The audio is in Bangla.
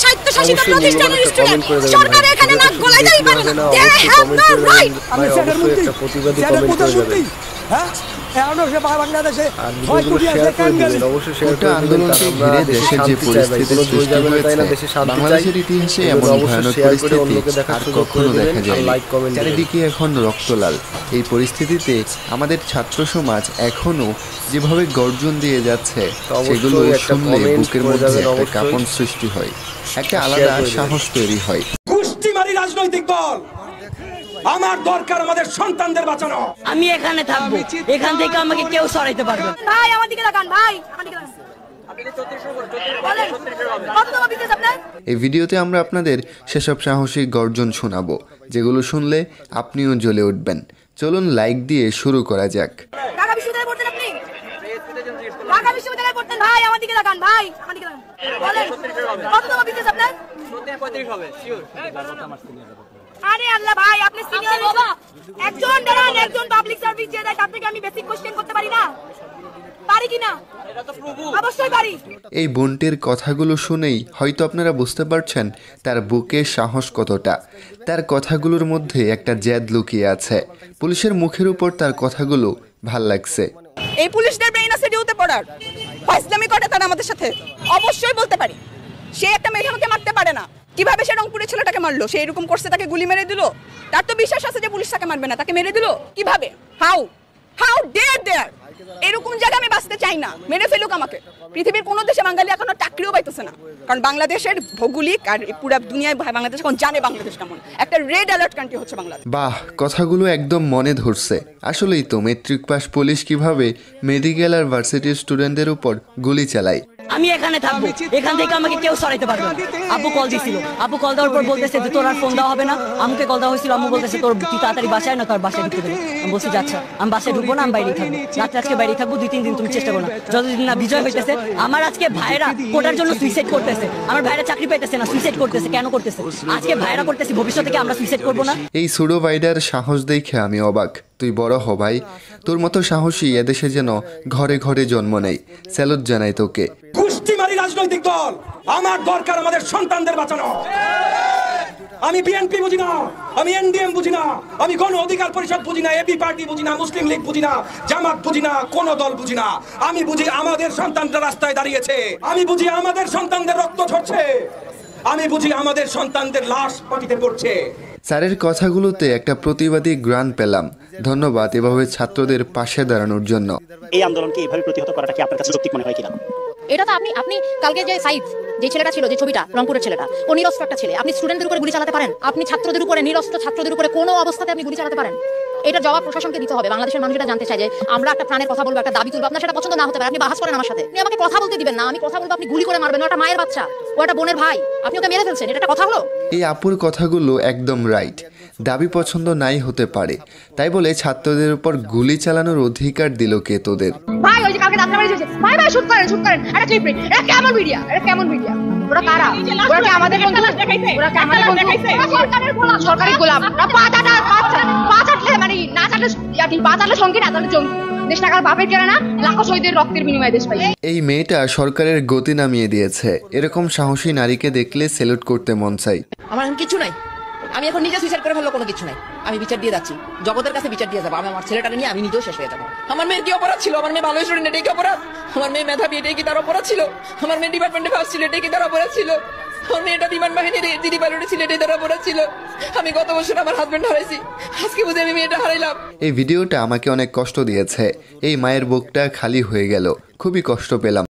স্বায়ত্তশাসিত প্রতিষ্ঠানের স্টুডেন্ট সরকার এখানে নাক গলায় দিতে পারে না। They have the right. আমি স্যারের মধ্যে প্রতিবাদী কমেন্ট করে দেবেন। হ্যাঁ এখনো সে বাংলাদেশে হয় কোটি আছে ক্যান্ডেল গোটা আন্দোলনকে ঘিরে দেশের যে পরিস্থিতি সৃষ্টি হয়েছে বাংলাদেশের ইতিহাসে এমন ভয়ানক পরিস্থিতি আর কখনো দেখা যায়নি। চারিদিকে এখন রক্তলাল। এই পরিস্থিতিতে আমাদের ছাত্র সমাজ এখনো যেভাবে গর্জন দিয়ে যাচ্ছে সেগুলো শুনলে বুকের মধ্যে একটা কাঁপন সৃষ্টি হয়, একটা আলাদা সাহস তৈরি হয়। গোষ্ঠীমারি রাজনৈতিক দল আমার দরকার আমাদের সন্তানদের বাঁচানো। আমি এখানে থাকবো, এখান থেকে আমাকে কেউ সরাইতে পারবে না। ভাই আমার দিকে তাকান, ভাই আমার দিকে তাকান। এই ভিডিওতে আমরা আপনাদের সেসব সাহসী গর্জন শোনাবো যেগুলো শুনলে আপনিও জ্বলে উঠবেন। চলুন লাইক দিয়ে শুরু করা যাক। ঢাকা বিশ্ববিদ্যালয়ে পড়তেন আপনি? ঢাকা বিশ্ববিদ্যালয়ে পড়তেন ভাই আমার দিকে তাকান, ভাই আমার দিকে তাকান। বলেন কত টাকা বিজনেস আপনার? 35 হবে শিওর। আরে আল্লাহ ভাই আপনি সিনিয়র বাবা, একজন দাঁড়ান, একজন পাবলিক সার্ভিস যে দেয় তার থেকে আমি বেসিক কোশ্চেন করতে পারি না? পারি কি না? এটা তো প্রভু অবশ্যই পারি। এই বোনটির কথাগুলো শুনেই হয়তো আপনারা বুঝতে পারছেন তার বুকে সাহস কতটা। তার কথাগুলোর মধ্যে একটা জেদ লুকিয়ে আছে। পুলিশের মুখের উপর তার কথাগুলো ভাল লাগছে। এই পুলিশদের ব্রেইন আছে ডিউতে পড়ার, ফাইজলামি করে তারা আমাদের সাথে। অবশ্যই বলতে পারি সে একটা মেধাকে মারতে পারে না। কিভাবে সে রংপুরের ছেলেটাকে মারলো? সে এরকম করছে, তাকে গুলি মেরে দিল। তার তো বিশ্বাস আছে যে পুলিশ তাকে মারবে না, তাকে মেরে দিল কিভাবে? হাউ ডেয়ার দেয়ার। এরকম জায়গা আমি বাঁচতে চাই না, মেরে ফেলুক আমাকে। পৃথিবীর কোনো দেশে বাঙালি এখনো চাকরিও পাইতেছে না, কারণ বাংলাদেশের ভৌগোলিক আর পুরো দুনিয়ায় বাংলাদেশ এখন জানে বাংলাদেশ কেমন একটা রেড অ্যালার্ট কান্ট্রি হচ্ছে বাংলাদেশ। বাহ, কথাগুলো একদম মনে ধরছে। আসলেই তো মেট্রিক পাস পুলিশ কিভাবে মেডিকেল আর ভার্সিটির স্টুডেন্টদের উপর গুলি চালায়। আমি এখানে থাকবো, এখান থেকে আমাকে কেউ সরাইতে পারবে না। আব্বু কল দিছিল, আব্বু কল দেওয়ার পর বলতেছে যে তোর আর ফোন দেওয়া হবে না। আমাকে কল দেওয়া হয়েছিল, আম্মু বলতেছে তোর তুই তাড়াতাড়ি বাসায় না, তোর বাসায় ঢুকতে দেবে। আমি বলছি যাচ্ছা, আমি বাসায় ঢুকবো না, আমি বাইরেই থাকবো। রাত্রে আজকে বাইরেই থাকবো, 2-3 দিন তুমি চেষ্টা করো না। যতদিন না বিজয় হইতেছে। আমার আজকে ভাইরা কোটার জন্য সুইসাইড করতেছে, আমার ভাইরা চাকরি পাইতেছে না, সুইসাইড করতেছে। কেন করতেছে? আজকে ভাইরা করতেছি, ভবিষ্যতে কি আমরা সুইসাইড করবো না? এই সুডো ভাইডার সাহস দেখে আমি অবাক। তুই বড় হ ভাই, তোর মতো সাহসী এদেশে যেন ঘরে ঘরে জন্ম নেই। স্যালুট জানাই তোকে। গোষ্ঠীমারি রাজনৈতিক দল আমার দরকার আমাদের সন্তানদের বাঁচানো। আমি বিএনপি বুঝি না, আমি এনডিএম বুঝি না, আমি গণ অধিকার পরিষদ বুঝি না, এবি পার্টি বুঝি না, মুসলিম লীগ বুঝি না, জামাত বুঝি না, কোন দল বুঝি না। আমি বুঝি আমাদের সন্তানরা রাস্তায় দাঁড়িয়েছে, আমি বুঝি আমাদের সন্তানদের রক্ত ঝরছে, আমি বুঝি আমাদের সন্তানদের লাশ মাটিতে পড়ছে। স্যারের কথাগুলোতে একটা প্রতিবাদী গ্রান পেলাম। ধন্যবাদ এভাবে ছাত্রদের পাশে দাঁড়ানোর জন্য। এই আন্দোলনকে এভাবে প্রতিহত করাটা কি আপনার কাছে যৌক্তিক মনে হয় কিনা? এটা তো আপনি কালকে যে সাইফ যে ছেলেটা ছিল, যে ছবিটা রংপুরের ছেলেটা, ও নিরস্ত্র একটা ছেলে। আপনি স্টুডেন্টদের উপরে গুলি চালাতে পারেন? আপনি ছাত্রদের উপরে, নিরস্ত্র ছাত্রদের উপরে কোনো অবস্থাতে আপনি গুলি চালাতে পারেন? এটা জবাব প্রশাসনকে দিতে হবে। বাংলাদেশের মানুষ এটা জানতে চায় যে আমরা একটা প্রাণের কথা বলবো, একটা দাবি তুলবো। আপনার সেটা পছন্দ না হতে পারে, আপনি বাহাস করেন আমার সাথে, আপনি আমাকে কথা বলতে দিবেন না। আমি কথা বলবো, আপনি গুলি করে মারবেন। ওটা মায়ের বাচ্চা, ও একটা বোনের ভাই, আপনি ওকে মেরে ফেলছেন। এটা একটা কথা হলো? এই আপুর কথাগুলো একদম রাইট। দাবি পছন্দ নাই হতে পারে, তাই বলে ছাত্রদের উপর গুলি চালানোর অধিকার দিল কে তোদের? ভাই ওই যে কালকে দাঁতটা মেরে দিয়েছে, ভাই শুট করেন এটা ক্লিপ প্রিন্ট। এটা কেমন মিডিয়া? ওরা কারা? ওরা কি আমাদের বন্ধু? ওরা কি আমাদের বন্ধু? সরকারি গোলাম। ওরা পাঁচাটলে মানে না চাটলে পাঁচাটলে সঙ্গে না চাটলে জঙ্গি। দেশ টাকার বাপের কেনা না, লাখো শহীদের রক্তের বিনিময়ে দেশ পাই। এই মেয়েটা সরকারের গতি নামিয়ে দিয়েছে। এরকম সাহসী নারীকে দেখলে স্যালুট করতে মন চাই। আমার কিছু নাই, আমি এখন নিজে সুইসাইড করে ফেললো, কোনো কিছু নাই। আমি বিচার দিয়ে যাচ্ছি, জগতের কাছে বিচার দিয়ে যাবো। আমি আমার ছেলেটাকে নিয়ে আমি নিজেও শেষ হয়ে যাবো। আমার মেয়ের কি অপরাধ ছিল? আমার মেয়ে ভালো স্টুডেন্ট, এটাই কি অপরাধ? আমার মেয়ে মেধাবী, এটাই কি তার অপরাধ ছিল? আমার মেয়ে ডিপার্টমেন্টে ফার্স্ট ছিল, এটাই কি তার অপরাধ ছিল? আমার মেয়েটা বিমান বাহিনীর দিদি পাইলট ছিল, এটাই তার অপরাধ ছিল? আমি গত বছর আমার হাজবেন্ড হারাইছি, আজকে বুঝে আমি মেয়েটা হারাইলাম। এই ভিডিওটা আমাকে অনেক কষ্ট দিয়েছে। এই মায়ের বুকটা খালি হয়ে গেল, খুবই কষ্ট পেলাম।